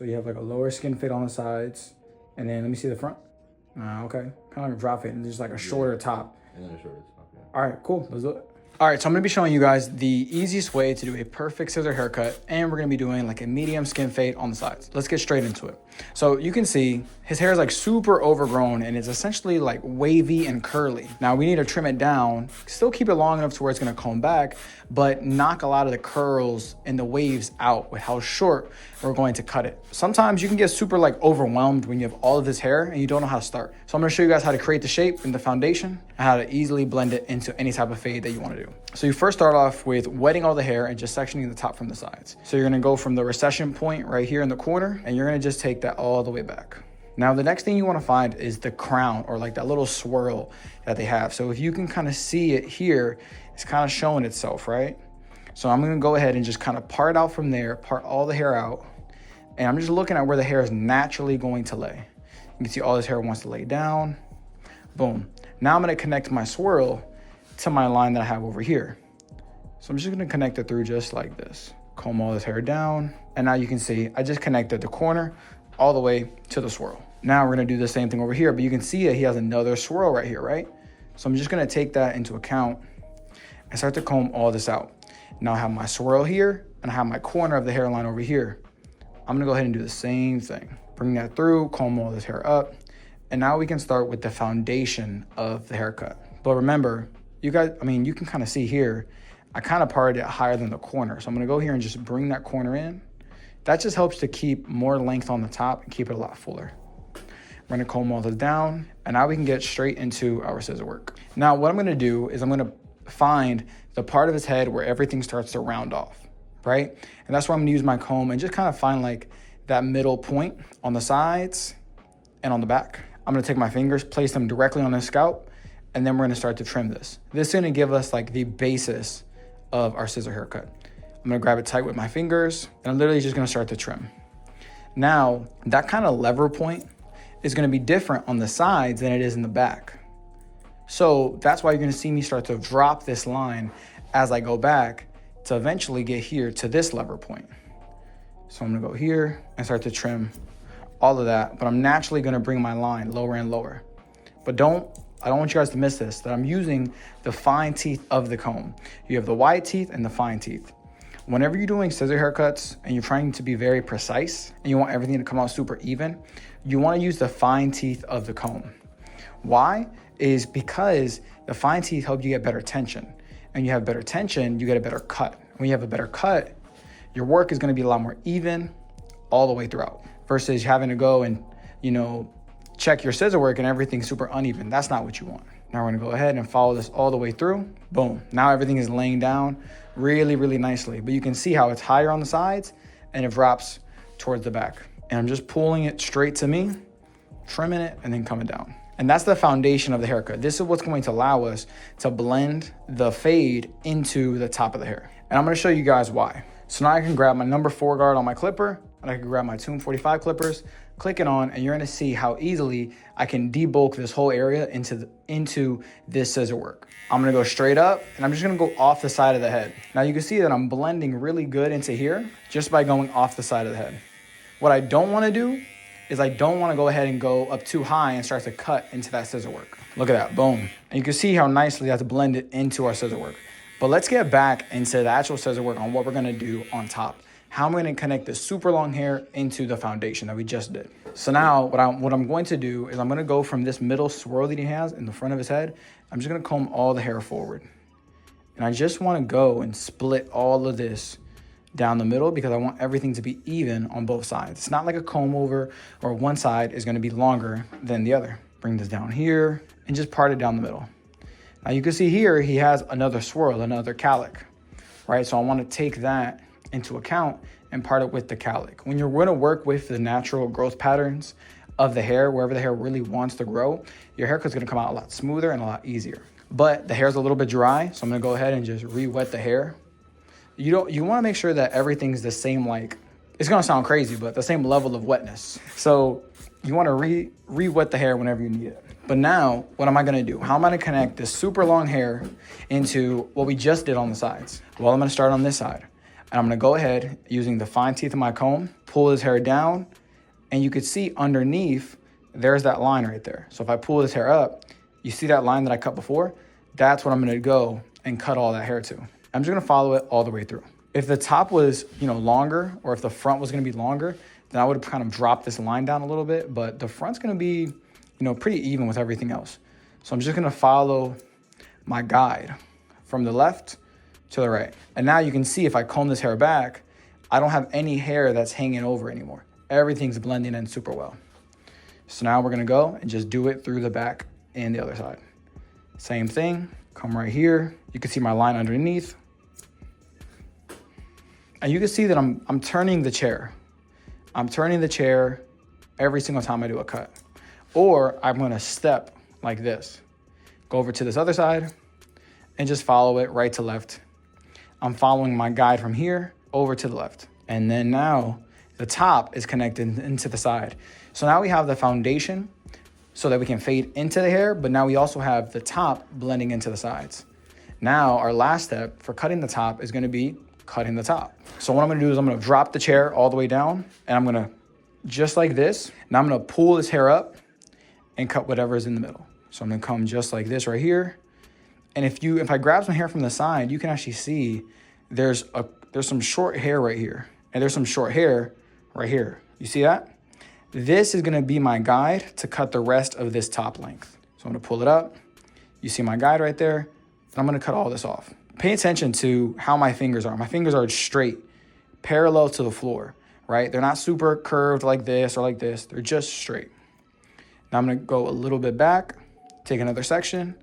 So you have like a lower skin fade on the sides, and then let me see the front. Okay, kind of like a drop fade, and just like a shorter top. And then a shorter top, yeah. All right, cool, let's do it. All right, so I'm gonna be showing you guys the easiest way to do a perfect scissor haircut, and we're gonna be doing like a medium skin fade on the sides. Let's get straight into it. So you can see his hair is like super overgrown and it's essentially like wavy and curly. Now we need to trim it down, still keep it long enough to where it's gonna comb back, but knock a lot of the curls and the waves out with how short we're going to cut it. Sometimes you can get super like overwhelmed when you have all of this hair and you don't know how to start. So I'm gonna show you guys how to create the shape and the foundation and how to easily blend it into any type of fade that you wanna do. So you first start off with wetting all the hair and just sectioning the top from the sides. So you're gonna go from the recession point right here in the corner and you're gonna just take that all the way back. Now the next thing you wanna find is the crown, or like that little swirl that they have. So if you can kind of see it here, it's kind of showing itself, right? So I'm gonna go ahead and just kind of part out from there, part all the hair out. And I'm just looking at where the hair is naturally going to lay. You can see all this hair wants to lay down. Boom. Now I'm gonna connect my swirl to my line that I have over here. So I'm just gonna connect it through just like this. Comb all this hair down. And now you can see I just connected the corner all the way to the swirl. Now we're gonna do the same thing over here, but you can see he has another swirl right here, right? So I'm just gonna take that into account and start to comb all this out. Now I have my swirl here and I have my corner of the hairline over here. I'm gonna go ahead and do the same thing. Bring that through, comb all this hair up. And now we can start with the foundation of the haircut. But remember, you guys, you can kind of see here, I kind of parted it higher than the corner. So I'm gonna go here and just bring that corner in. That just helps to keep more length on the top and keep it a lot fuller. We're gonna comb all this down, and now we can get straight into our scissor work. Now what I'm gonna do is I'm gonna find the part of his head where everything starts to round off, right? And that's where I'm gonna use my comb and just kind of find like that middle point on the sides and on the back. I'm gonna take my fingers, place them directly on his scalp, and then we're gonna start to trim this. This is gonna give us like the basis of our scissor haircut. I'm gonna grab it tight with my fingers, and I'm literally just gonna start to trim. Now, that kind of lever point is gonna be different on the sides than it is in the back. So that's why you're gonna see me start to drop this line as I go back to eventually get here to this lever point. So I'm gonna go here and start to trim all of that, but I'm naturally gonna bring my line lower and lower. But I don't want you guys to miss this, that I'm using the fine teeth of the comb. You have the wide teeth and the fine teeth. Whenever you're doing scissor haircuts and you're trying to be very precise and you want everything to come out super even, you wanna use the fine teeth of the comb. Why? Is because the fine teeth help you get better tension. And you have better tension, you get a better cut. When you have a better cut, your work is gonna be a lot more even all the way throughout versus having to go and, check your scissor work and everything's super uneven. That's not what you want. Now we're gonna go ahead and follow this all the way through. Boom. Now everything is laying down really, really nicely. But you can see how it's higher on the sides and it drops towards the back. And I'm just pulling it straight to me, trimming it, and then coming down. And that's the foundation of the haircut. This is what's going to allow us to blend the fade into the top of the hair. And I'm gonna show you guys why. So now I can grab my number 4 guard on my clipper, and I can grab my Tomb45 clippers, click it on, and you're gonna see how easily I can debulk this whole area into this scissor work. I'm gonna go straight up, and I'm just gonna go off the side of the head. Now you can see that I'm blending really good into here just by going off the side of the head. What I don't wanna do is I don't wanna go ahead and go up too high and start to cut into that scissor work. Look at that, boom. And you can see how nicely that's blended into our scissor work. But let's get back into the actual scissor work on what we're gonna do on top. How I'm gonna connect this super long hair into the foundation that we just did. So now what I'm going to do is I'm gonna go from this middle swirl that he has in the front of his head. I'm just gonna comb all the hair forward. And I just wanna go and split all of this down the middle because I want everything to be even on both sides. It's not like a comb over or one side is gonna be longer than the other. Bring this down here and just part it down the middle. Now you can see here, he has another swirl, another cowlick, right? So I wanna take that into account and part it with the cowlick. When you're gonna work with the natural growth patterns of the hair, wherever the hair really wants to grow, your haircut's gonna come out a lot smoother and a lot easier. But the hair's a little bit dry, so I'm gonna go ahead and just re-wet the hair. You wanna make sure that everything's the same, like, it's gonna sound crazy, but the same level of wetness. So you wanna re-wet the hair whenever you need it. But now, what am I gonna do? How am I gonna connect this super long hair into what we just did on the sides? Well, I'm gonna start on this side. And I'm gonna go ahead using the fine teeth of my comb, pull his hair down, and you could see underneath, there's that line right there. So if I pull his hair up, you see that line that I cut before? That's what I'm gonna go and cut all that hair to. I'm just gonna follow it all the way through. If the top was, longer, or if the front was gonna be longer, then I would kind of drop this line down a little bit, but the front's gonna be, pretty even with everything else. So I'm just gonna follow my guide from the left to the right. And now you can see if I comb this hair back, I don't have any hair that's hanging over anymore. Everything's blending in super well. So now we're gonna go and just do it through the back and the other side. Same thing, come right here. You can see my line underneath. And you can see that I'm turning the chair. I'm turning the chair every single time I do a cut. Or I'm gonna step like this. Go over to this other side and just follow it right to left. I'm following my guide from here over to the left. And then now the top is connected into the side. So now we have the foundation so that we can fade into the hair, but now we also have the top blending into the sides. Now our last step for cutting the top is gonna be cutting the top. So what I'm gonna do is I'm gonna drop the chair all the way down, and I'm gonna, just like this, now I'm gonna pull this hair up and cut whatever is in the middle. So I'm gonna come just like this right here. And if I grab some hair from the side, you can actually see there's some short hair right here, and there's some short hair right here. You see that? This is gonna be my guide to cut the rest of this top length. So I'm gonna pull it up. You see my guide right there, and I'm gonna cut all this off. Pay attention to how my fingers are. My fingers are straight, parallel to the floor, right? They're not super curved like this or like this. They're just straight. Now I'm gonna go a little bit back, take another section.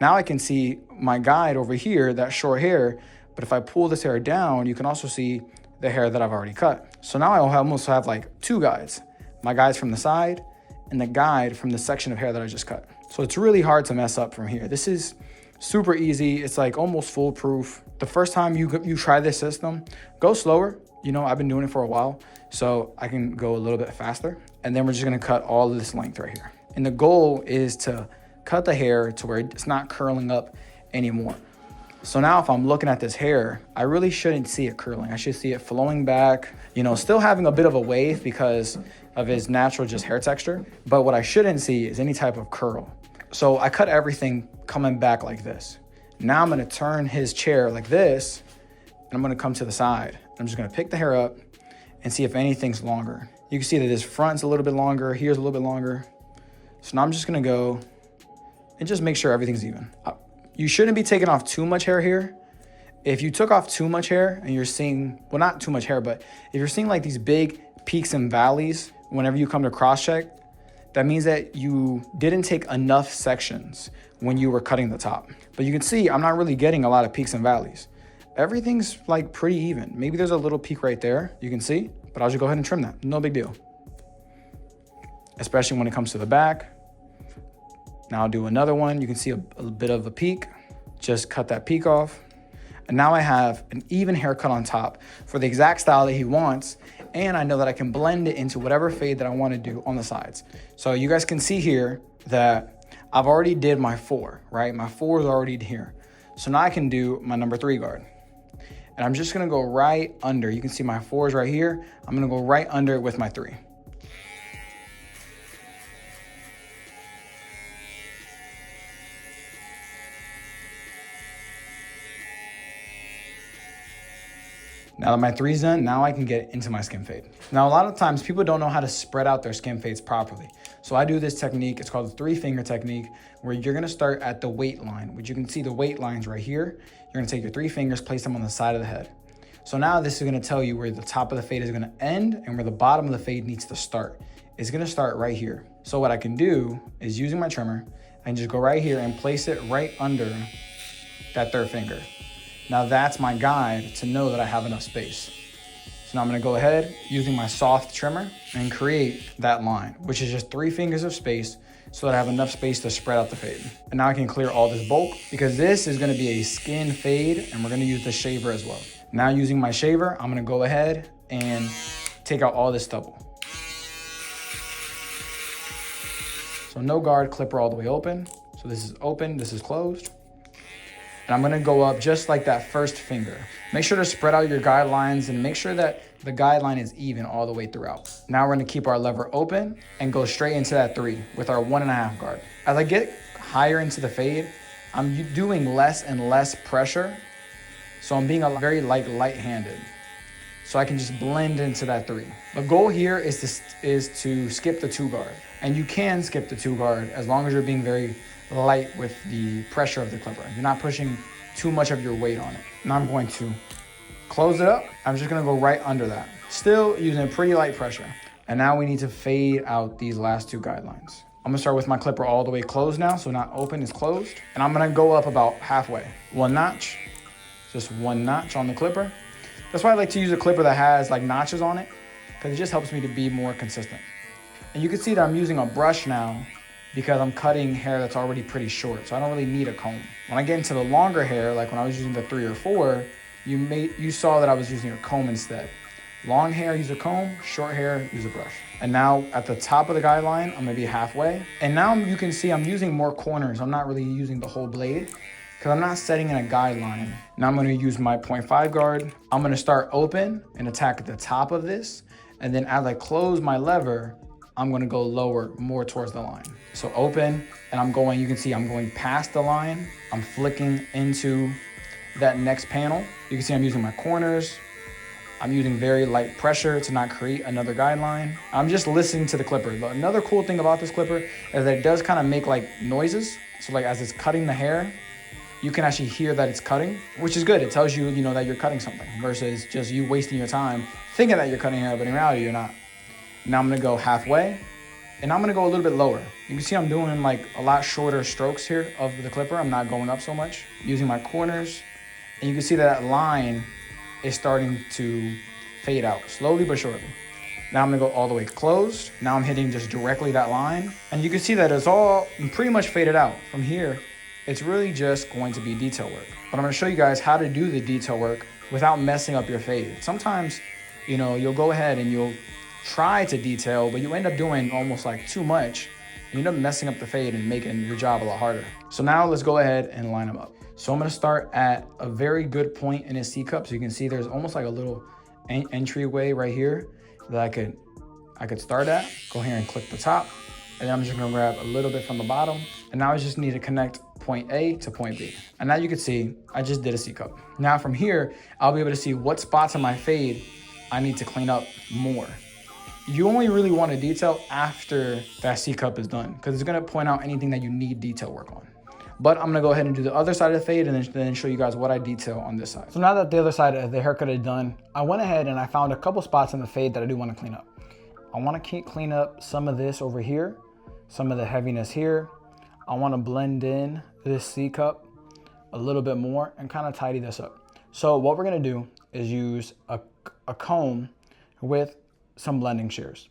Now I can see my guide over here, that short hair, but if I pull this hair down, you can also see the hair that I've already cut. So now I almost have like two guides. My guides from the side and the guide from the section of hair that I just cut. So it's really hard to mess up from here. This is super easy. It's like almost foolproof. The first time you try this system, go slower. I've been doing it for a while, so I can go a little bit faster. And then we're just gonna cut all of this length right here. And the goal is to cut the hair to where it's not curling up anymore. So now if I'm looking at this hair, I really shouldn't see it curling. I should see it flowing back, still having a bit of a wave because of his natural just hair texture. But what I shouldn't see is any type of curl. So I cut everything coming back like this. Now I'm gonna turn his chair like this, and I'm gonna come to the side. I'm just gonna pick the hair up and see if anything's longer. You can see that this front's a little bit longer, here's a little bit longer. So now I'm just gonna go and just make sure everything's even. You shouldn't be taking off too much hair here. If you took off too much hair and you're seeing, well, not too much hair, but if you're seeing like these big peaks and valleys whenever you come to cross check, that means that you didn't take enough sections when you were cutting the top. But you can see I'm not really getting a lot of peaks and valleys. Everything's like pretty even. Maybe there's a little peak right there, you can see, but I'll just go ahead and trim that, no big deal. Especially when it comes to the back. Now I'll do another one. You can see a bit of a peak. Just cut that peak off. And now I have an even haircut on top for the exact style that he wants. And I know that I can blend it into whatever fade that I want to do on the sides. So you guys can see here that I've already did my 4, right? My 4 is already here. So now I can do my number 3 guard. And I'm just gonna go right under. You can see my 4 is right here. I'm gonna go right under it with my 3. Now that my 3's done, now I can get into my skin fade. Now, a lot of times people don't know how to spread out their skin fades properly. So I do this technique, it's called the 3-finger technique, where you're gonna start at the weight line, which you can see the weight lines right here. You're gonna take your 3 fingers, place them on the side of the head. So now this is gonna tell you where the top of the fade is gonna end and where the bottom of the fade needs to start. It's gonna start right here. So what I can do is using my trimmer, I can just go right here and place it right under that 3rd finger. Now that's my guide to know that I have enough space. So now I'm gonna go ahead using my soft trimmer and create that line, which is just 3 fingers of space so that I have enough space to spread out the fade. And now I can clear all this bulk because this is gonna be a skin fade and we're gonna use the shaver as well. Now using my shaver, I'm gonna go ahead and take out all this stubble. So no guard, clipper all the way open. So this is open, this is closed. And And I'm gonna go up just like that first finger. Make sure to spread out your guidelines and make sure that the guideline is even all the way throughout. Now we're gonna keep our lever open and go straight into that 3 with our 1.5 guard. As I get higher into the fade, I'm doing less and less pressure. So I'm being very light-handed. So I can just blend into that 3. The goal here is to skip the 2 guard. And you can skip the 2 guard as long as you're being very light with the pressure of the clipper. You're not pushing too much of your weight on it. Now I'm going to close it up. I'm just gonna go right under that. Still using pretty light pressure. And now we need to fade out these last 2 guidelines. I'm gonna start with my clipper all the way closed now, so not open, it's closed. And I'm gonna go up about halfway. 1 notch, just 1 notch on the clipper. That's why I like to use a clipper that has like notches on it, because it just helps me to be more consistent. And you can see that I'm using a brush now because I'm cutting hair that's already pretty short, so I don't really need a comb. When I get into the longer hair, like when I was using the 3 or 4, you saw that I was using a comb instead. Long hair, use a comb, short hair, use a brush. And now at the top of the guideline, I'm gonna be halfway. And now you can see I'm using more corners. I'm not really using the whole blade because I'm not setting in a guideline. Now I'm gonna use my 0.5 guard. I'm gonna start open and attack at the top of this. And then as I close my lever, I'm gonna go lower, more towards the line. So open, and I'm going, you can see I'm going past the line. I'm flicking into that next panel. You can see I'm using my corners. I'm using very light pressure to not create another guideline. I'm just listening to the clipper. Another cool thing about this clipper is that it does kind of make like noises. So like as it's cutting the hair, you can actually hear that it's cutting, which is good. It tells you, that you're cutting something versus just you wasting your time thinking that you're cutting hair, but in reality, you're not. Now I'm gonna go halfway, and I'm gonna go a little bit lower. You can see I'm doing like a lot shorter strokes here of the clipper. I'm not going up so much, using my corners. And you can see that line is starting to fade out, slowly but surely. Now I'm gonna go all the way closed. Now I'm hitting just directly that line. And you can see that it's all pretty much faded out. From here, it's really just going to be detail work. But I'm gonna show you guys how to do the detail work without messing up your fade. Sometimes, you'll go ahead and you'll try to detail, but you end up doing almost like too much. You end up messing up the fade and making your job a lot harder. So now let's go ahead and line them up. So I'm gonna start at a very good point in his C cup. So you can see there's almost like a little entryway right here that I could start at. Go here and click the top. And then I'm just gonna grab a little bit from the bottom. And now I just need to connect point A to point B. And now you can see I just did a C cup. Now from here, I'll be able to see what spots in my fade I need to clean up more. You only really want to detail after that C cup is done because it's going to point out anything that you need detail work on. But I'm going to go ahead and do the other side of the fade and then show you guys what I detail on this side. So now that the other side of the haircut is done, I went ahead and I found a couple spots in the fade that I do want to clean up. I want to clean up some of this over here, some of the heaviness here. I want to blend in this C cup a little bit more and kind of tidy this up. So what we're going to do is use a comb with some blending shears.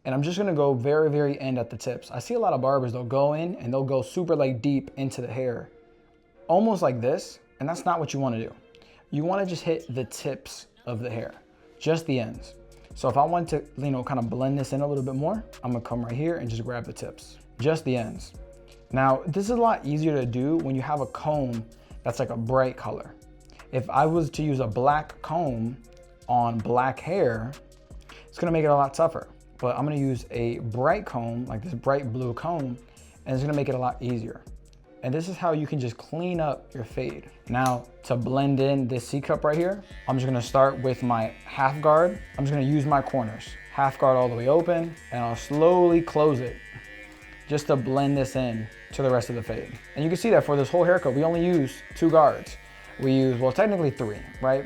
And I'm just gonna go very, very end at the tips. I see a lot of barbers, they'll go in and they'll go super deep into the hair, almost like this, and that's not what you wanna do. You wanna just hit the tips of the hair, just the ends. So if I want to, kind of blend this in a little bit more, I'm gonna come right here and just grab the tips, just the ends. Now, this is a lot easier to do when you have a comb that's like a bright color. If I was to use a black comb on black hair, it's gonna make it a lot tougher. But I'm gonna use a bright comb, like this bright blue comb, and it's gonna make it a lot easier. And this is how you can just clean up your fade. Now, to blend in this C cup right here, I'm just gonna start with my half guard. I'm just gonna use my corners. Half guard all the way open, and I'll slowly close it just to blend this in to the rest of the fade. And you can see that for this whole haircut, we only use 2 guards. We use, well, technically 3, right?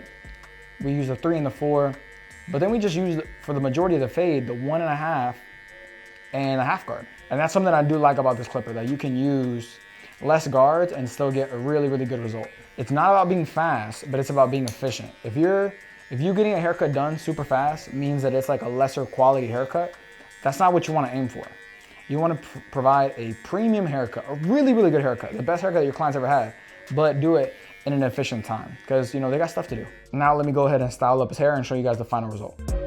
We use the 3 and the 4, but then we just use, for the majority of the fade, the 1.5 and a half guard. And that's something I do like about this clipper, that you can use less guards and still get a really, really good result. It's not about being fast, but it's about being efficient. If you getting a haircut done super fast means that it's like a lesser quality haircut, that's not what you want to aim for. You want to provide a premium haircut, a really, really good haircut, the best haircut that your clients ever had, but do it in an efficient time because they got stuff to do. Now let me go ahead and style up his hair and show you guys the final result.